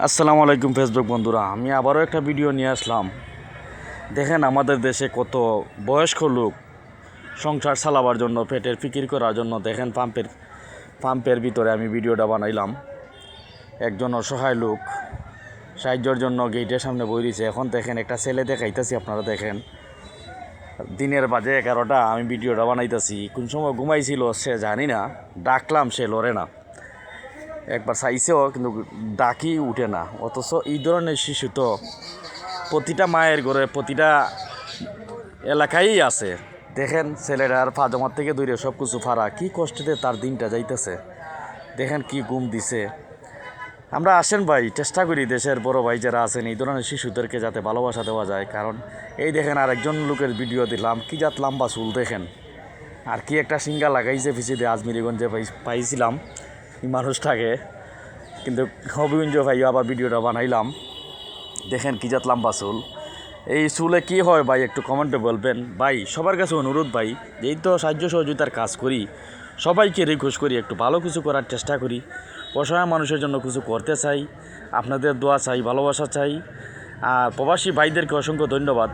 আসসালামু আলাইকুম ফেসবুক বন্ধুরা, আমি আবারও একটা ভিডিও নিয়ে আসলাম। দেখেন আমাদের দেশে কত বয়স্ক লোক সংসার চালাবার জন্য, পেটের ফিকির করার জন্য দেখেন পাম্পের ভিতরে আমি ভিডিওটা বানাইলাম। একজন অসহায় লোক সাহায্যের জন্য গেটের সামনে বই রয়েছে। এখন দেখেন একটা ছেলে দেখাইতেছি, আপনারা দেখেন দিনের বাজে 11টা, আমি ভিডিওটা বানাইতেছি। কোন সময় ঘুমাইছিল সে জানি না, ডাকলাম সে লড়ে না, একবার চাইছেও কিন্তু ডাকি উঠে না। অথচ এই ধরনের শিশু তো প্রতিটা মায়ের ঘরে, প্রতিটা এলাকায়ই আছে। দেখেন ছেলেটার পাজামার থেকে দূরে সব কিছু ফাড়া, কী কষ্টতে তার দিনটা যাইতেছে। দেখেন কি ঘুম দিছে। আমরা আসেন ভাই, চেষ্টা করি দেশের বড় ভাই যারা আছেন এই ধরনের শিশুদেরকে যাতে ভালোবাসা দেওয়া যায়। কারণ এই দেখেন আরেকজন লোকের ভিডিও দিলাম, কি জাত লম্বা চুল দেখেন, আর কি একটা সিঙ্গা লাগাইছে পিছিয়ে আজমিরিগঞ্জে পাইছিলাম এই মানুষটাকে, কিন্তু হবিগঞ্জ ভাই আবার ভিডিওটা বানাইলাম। দেখেন কি জাত লম্বা চুল, এই চুলে কি হয় ভাই একটু কমেন্টে বলবেন ভাই। সবার কাছে অনুরোধ ভাই, এই তো সাহায্য সহযোগিতার কাজ করি, সবাইকে রিকোয়েস্ট করি একটু ভালো কিছু করার চেষ্টা করি, অসহায় মানুষের জন্য কিছু করতে চাই। আপনাদের দোয়া চাই, ভালোবাসা চাই। আর প্রবাসী ভাইদেরকে অসংখ্য ধন্যবাদ।